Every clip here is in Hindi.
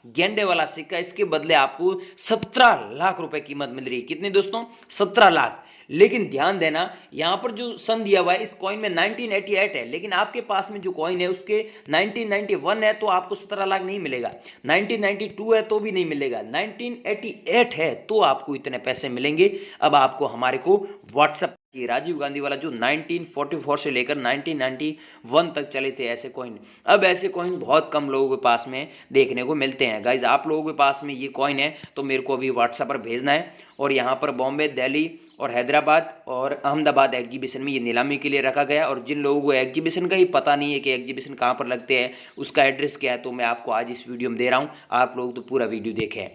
गेंडे वाला सिक्का, इसके बदले आपको 17 लाख रुपए कीमत मिल रही है। कितने दोस्तों? 17 लाख। लेकिन ध्यान देना, यहाँ पर जो सन दिया हुआ है इस कॉइन में 1988 है, लेकिन आपके पास में जो कॉइन है उसके 1991 है तो आपको 17 लाख नहीं मिलेगा, 1992 है तो भी नहीं मिलेगा, 1988 है तो आपको इतने पैसे मिलेंगे। अब आपको हमारे को व्हाट्सएप, राजीव गांधी वाला जो 1944 से लेकर 1991 तक चले थे ऐसे कॉइन, अब ऐसे कॉइन बहुत कम लोगों के पास में देखने को मिलते हैं। गाइज आप लोगों के पास में ये कॉइन है तो मेरे को अभी व्हाट्सएप पर भेजना है। और यहाँ पर बॉम्बे, दिल्ली और हैदराबाद और अहमदाबाद एग्जीबिशन में ये नीलामी के लिए रखा गया। और जिन लोगों को एग्जीबिशन का ही पता नहीं है कि एग्जीबिशन कहाँ पर लगते हैं, उसका एड्रेस क्या है, तो मैं आपको आज इस वीडियो में दे रहा हूँ। आप लोग तो पूरा वीडियो देखें।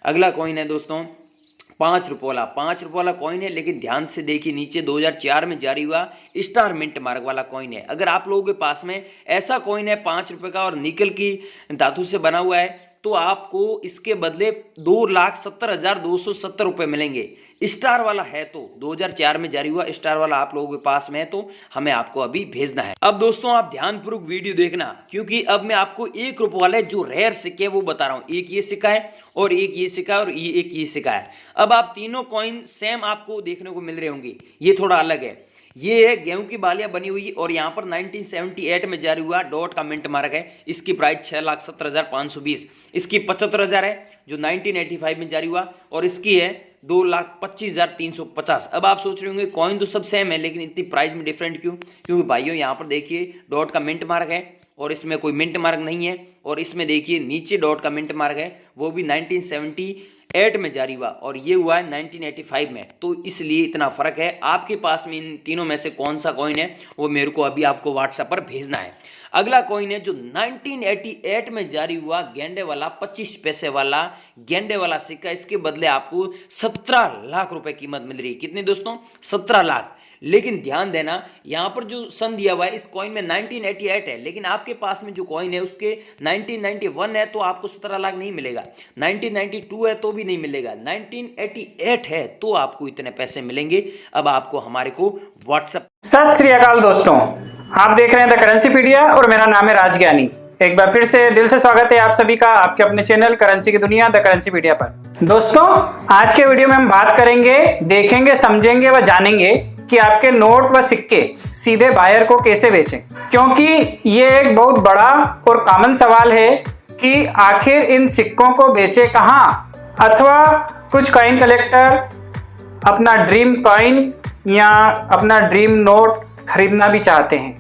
अगला कॉइन है दोस्तों 5 रुपये वाला। 5 रुपये वाला कॉइन है, लेकिन ध्यान से देखिए नीचे 2004 में जारी हुआ स्टार मिंट मार्क वाला कॉइन है। अगर आप लोगों के पास में ऐसा कॉइन है 5 रुपये का और निकल की धातु से बना हुआ है तो आपको इसके बदले 2,70,270 रुपये मिलेंगे। स्टार वाला है तो 2004 में जारी हुआ स्टार वाला आप लोगों के पास में है तो हमें आपको अभी भेजना है। अब दोस्तों आप ध्यानपूर्वक वीडियो देखना, क्योंकि अब मैं आपको 1 रुपये वाले जो रेयर सिक्के वो बता रहा हूँ। एक ये सिक्का है और एक ये सिक्का है और एक ये सिक्का है। अब आप तीनों कॉइन सेम आपको देखने को मिल रहे होंगे, ये थोड़ा अलग है। ये है गेहूं की बालियां बनी हुई और यहाँ पर 1978 में जारी हुआ डॉट का मिंट मार्क है। इसकी प्राइस 6,70,520, इसकी 75,000 है जो 1985 में जारी हुआ और इसकी है 2,25,350। अब आप सोच रहे होंगे कॉइन तो सब सेम है लेकिन इतनी प्राइस में डिफरेंट क्यों? क्योंकि भाइयों यहाँ पर देखिए डॉट का मिंट मार्क है और इसमें कोई मिंट मार्क नहीं है, और इसमें देखिए नीचे डॉट का मिंट मार्क है, वो भी 1978 में जारी हुआ और ये हुआ है 1985 में, तो इसलिए इतना फर्क है। आपके पास में इन तीनों में से कौन सा कॉइन है वो मेरे को अभी आपको व्हाट्सएप पर भेजना है। अगला कॉइन है जो 1988 में जारी हुआ गेंडे वाला 25 पैसे वाला गेंडे वाला सिक्का, इसके बदले आपको 17 लाख रुपए कीमत मिल रही है। कितने दोस्तों? 17 लाख। लेकिन ध्यान देना, यहाँ पर जो सन दिया हुआ है इस कॉइन में 1988 है, लेकिन आपके पास में जो कॉइन है उसके 1991 है तो आपको 17 लाख नहीं मिलेगा, 1992 है तो भी नहीं मिलेगा, 1988 है तो आपको इतने पैसे मिलेंगे। अब आपको हमारे को व्हाट्सएप। सत श्री अकाल दोस्तों, आप देख रहे हैं द करेंसीपीडिया और मेरा नाम है राज ज्ञानी। एक बार फिर से दिल से स्वागत है आप सभी का आपके अपने चैनल करेंसी की दुनिया द करेंसीपीडिया पर। दोस्तों आज के वीडियो में हम बात करेंगे, देखेंगे, समझेंगे व जानेंगे कि आपके नोट व सिक्के सीधे बायर को कैसे बेचें, क्योंकि ये एक बहुत बड़ा और कॉमन सवाल है कि आखिर इन सिक्कों को बेचे कहाँ, अथवा कुछ कॉइन कलेक्टर अपना ड्रीम कॉइन या अपना ड्रीम नोट खरीदना भी चाहते हैं,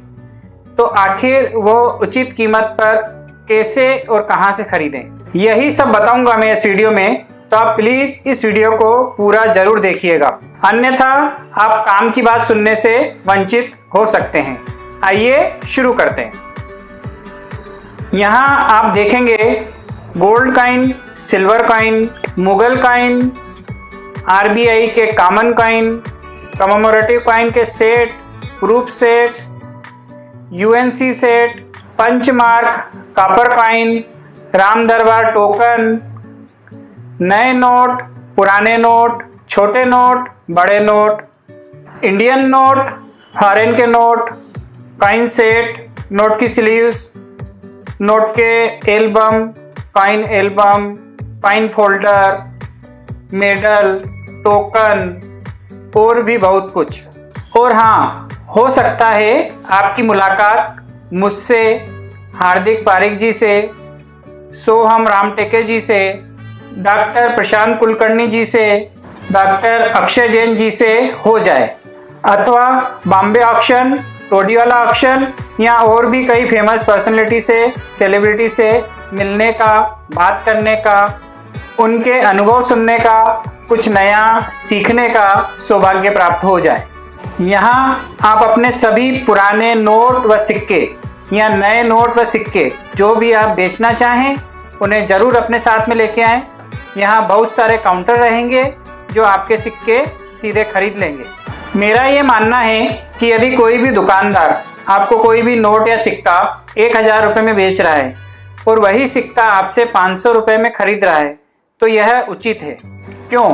तो आखिर वो उचित कीमत पर कैसे और कहाँ से खरीदें, यही सब बताऊंगा मैं इस वीडियो में। तो आप प्लीज इस वीडियो को पूरा जरूर देखिएगा, अन्यथा आप काम की बात सुनने से वंचित हो सकते हैं। आइए शुरू करते हैं। यहाँ आप देखेंगे gold coin, silver coin, Mughal coin, RBI के कॉमन कॉइन, कमेमोरेटिव कॉइन के set, proof set, UNC set, punch mark, copper coin, Ram दरबार टोकन, नए नोट, पुराने नोट, छोटे नोट, बड़े नोट, इंडियन नोट, फॉरेन के नोट, कॉइन सेट, नोट की स्लीव्स, नोट के album, coin album, coin folder, medal, token और भी बहुत कुछ। और हाँ, हो सकता है आपकी मुलाकात मुझसे, हार्दिक पारिक जी से, सोहम रामटेके जी से, डॉक्टर प्रशांत कुलकर्णी जी से, डॉक्टर अक्षय जैन जी से हो जाए, अथवा बॉम्बे ऑक्शन, टोडीवाला ऑक्शन या और भी कई फेमस पर्सनैलिटी से, सेलिब्रिटी से मिलने का, बात करने का, उनके अनुभव सुनने का, कुछ नया सीखने का सौभाग्य प्राप्त हो जाए। यहाँ आप अपने सभी पुराने नोट व सिक्के या नए नोट व सिक्के जो भी आप बेचना चाहें उन्हें ज़रूर अपने साथ में लेके आएँ। यहाँ बहुत सारे काउंटर रहेंगे जो आपके सिक्के सीधे खरीद लेंगे। मेरा ये मानना है कि यदि कोई भी दुकानदार आपको कोई भी नोट या सिक्का 1,000 रुपये में बेच रहा है और वही सिक्का आपसे 500 रुपये में खरीद रहा है तो यह उचित है। क्यों?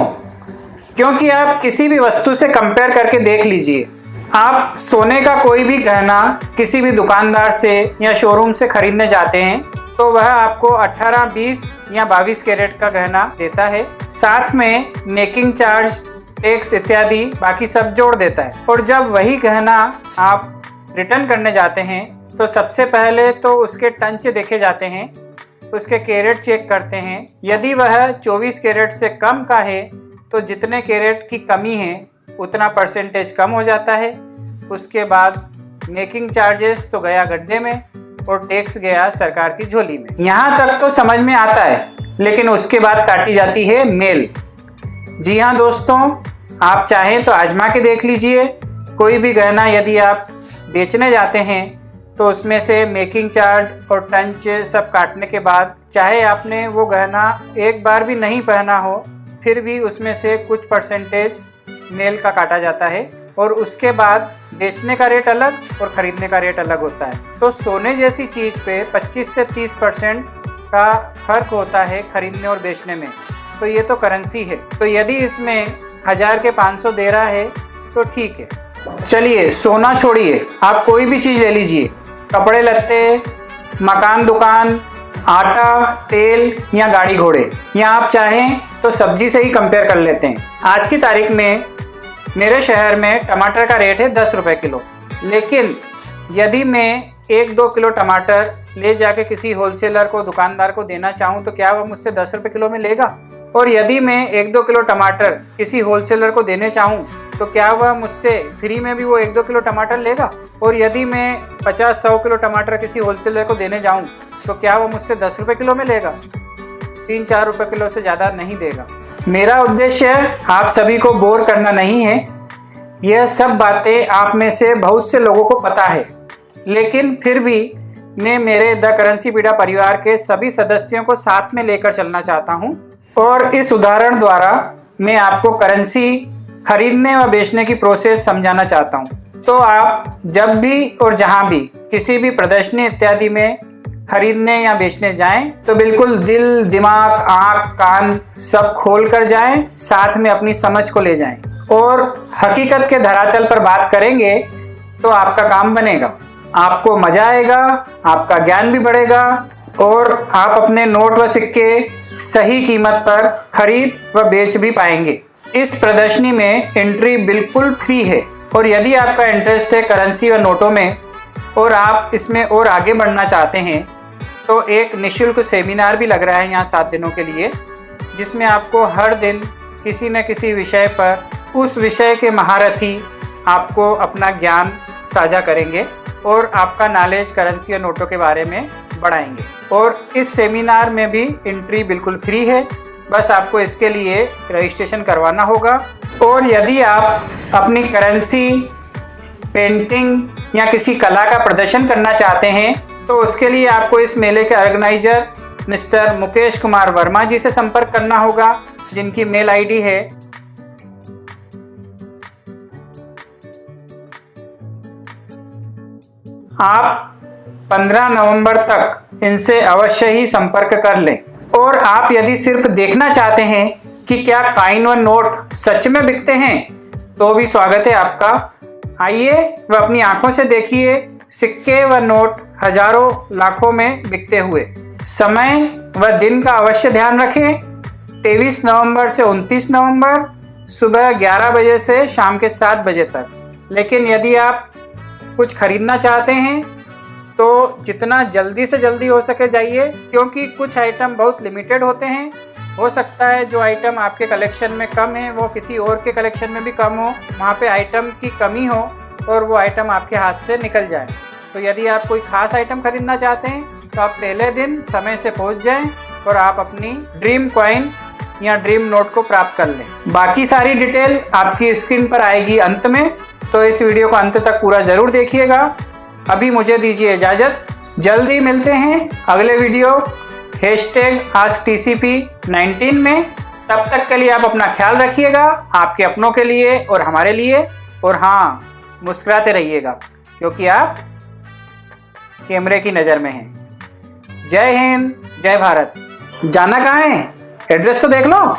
क्योंकि आप किसी भी वस्तु से कंपेयर करके देख लीजिए। आप सोने का कोई भी गहना किसी भी दुकानदार से या शोरूम से खरीदने जाते हैं तो वह आपको 18, 20 या 22 कैरेट का गहना देता है। साथ में मेकिंग चार्ज, टैक्स इत्यादि बाकी सब जोड़ देता है। और जब वही गहना आप रिटर्न करने जाते हैं तो सबसे पहले तो उसके टंच देखे जाते हैं, उसके कैरेट चेक करते हैं। यदि वह 24 कैरेट से कम का है तो जितने कैरेट की कमी है उतना परसेंटेज कम हो जाता है। उसके बाद मेकिंग चार्जेस तो गया गड्ढे में और टैक्स गया सरकार की झोली में। यहाँ तक तो समझ में आता है, लेकिन उसके बाद काटी जाती है मेल। जी हाँ दोस्तों, आप चाहें तो आजमा के देख लीजिए। कोई भी गहना यदि आप बेचने जाते हैं तो उसमें से मेकिंग चार्ज और टंच सब काटने के बाद, चाहे आपने वो गहना एक बार भी नहीं पहना हो, फिर भी उसमें से कुछ परसेंटेज मेल का काटा जाता है। और उसके बाद बेचने का रेट अलग और ख़रीदने का रेट अलग होता है। तो सोने जैसी चीज़ पे 25 से 30% का फ़र्क होता है खरीदने और बेचने में। तो ये तो करेंसी है। तो यदि इसमें 1000 के 500 दे रहा है तो ठीक है। चलिए, सोना छोड़िए, आप कोई भी चीज़ ले लीजिए, कपड़े लत्ते, मकान दुकान, आटा, तेल या गाड़ी घोड़े, या आप चाहें तो सब्जी से ही कंपेयर कर लेते हैं। आज की तारीख में मेरे शहर में टमाटर का रेट है 10 रुपये किलो। लेकिन यदि मैं 1-2 किलो टमाटर ले जाके किसी होलसेलर को, दुकानदार को देना चाहूँ तो क्या वह मुझसे 10 रुपये किलो में लेगा? और यदि मैं 1-2 किलो टमाटर किसी होलसेलर को देने चाहूँ तो क्या वह मुझसे फ्री में भी वो 1-2 किलो टमाटर लेगा? और यदि मैं 50-100 किलो टमाटर किसी होलसेलर को देने जाऊँ तो क्या वह मुझसे 10 रुपये किलो में लेगा? 3-4 रुपये किलो से ज़्यादा नहीं देगा। मेरा उद्देश्य आप सभी को बोर करना नहीं है। यह सब बातें आप में से बहुत से लोगों को पता है, लेकिन फिर भी मैं मेरे द करेंसीपीडिया परिवार के सभी सदस्यों को साथ में लेकर चलना चाहता हूं। और इस उदाहरण द्वारा मैं आपको करेंसी खरीदने व बेचने की प्रोसेस समझाना चाहता हूं। तो आप जब भी और जहां भी किसी भी प्रदर्शनी इत्यादि में खरीदने या बेचने जाएं तो बिल्कुल दिल, दिमाग, आँख, कान सब खोल कर जाएं, साथ में अपनी समझ को ले जाएं और हकीकत के धरातल पर बात करेंगे तो आपका काम बनेगा। आपको मजा आएगा, आपका ज्ञान भी बढ़ेगा और आप अपने नोट व सिक्के सही कीमत पर खरीद व बेच भी पाएंगे। इस प्रदर्शनी में एंट्री बिल्कुल फ्री है और यदि आपका इंटरेस्ट है करेंसी व नोटों में और आप इसमें और आगे बढ़ना चाहते हैं तो एक निःशुल्क सेमिनार भी लग रहा है यहाँ 7 दिनों के लिए, जिसमें आपको हर दिन किसी न किसी विषय पर उस विषय के महारथी आपको अपना ज्ञान साझा करेंगे और आपका नॉलेज करेंसी और नोटों के बारे में बढ़ाएंगे। और इस सेमिनार में भी एंट्री बिल्कुल फ्री है, बस आपको इसके लिए रजिस्ट्रेशन करवाना होगा। और यदि आप अपनी करेंसी, पेंटिंग या किसी कला का प्रदर्शन करना चाहते हैं तो उसके लिए आपको इस मेले के ऑर्गेनाइजर मिस्टर मुकेश कुमार वर्मा जी से संपर्क करना होगा, जिनकी मेल आईडी है आप 15 नवंबर तक इनसे अवश्य ही संपर्क कर लें। और आप यदि सिर्फ देखना चाहते हैं कि क्या कॉइन व नोट सच में बिकते हैं तो भी स्वागत है आपका। आइए व अपनी आंखों से देखिए सिक्के व नोट हजारों लाखों में बिकते हुए। समय व दिन का अवश्य ध्यान रखें, 23 नवंबर से 29 नवंबर सुबह 11 बजे से शाम के 7 बजे तक। लेकिन यदि आप कुछ खरीदना चाहते हैं तो जितना जल्दी से जल्दी हो सके जाइए, क्योंकि कुछ आइटम बहुत लिमिटेड होते हैं। हो सकता है जो आइटम आपके कलेक्शन में कम है वो किसी और के कलेक्शन में भी कम हो, वहाँ पे आइटम की कमी हो और वो आइटम आपके हाथ से निकल जाए। तो यदि आप कोई खास आइटम खरीदना चाहते हैं तो आप पहले दिन समय से पहुँच जाएं और आप अपनी ड्रीम कॉइन या ड्रीम नोट को प्राप्त कर लें। बाकी सारी डिटेल आपकी स्क्रीन पर आएगी अंत में, तो इस वीडियो को अंत तक पूरा ज़रूर देखिएगा। अभी मुझे दीजिए इजाज़त, जल्दी मिलते हैं अगले वीडियो #AskTCP19 में। तब तक के लिए आप अपना ख्याल रखिएगा, आपके अपनों के लिए और हमारे लिए। और हाँ, मुस्कुराते रहिएगा क्योंकि आप कैमरे की नज़र में हैं। जय हिंद, जय भारत। जाना कहाँ है? एड्रेस तो देख लो।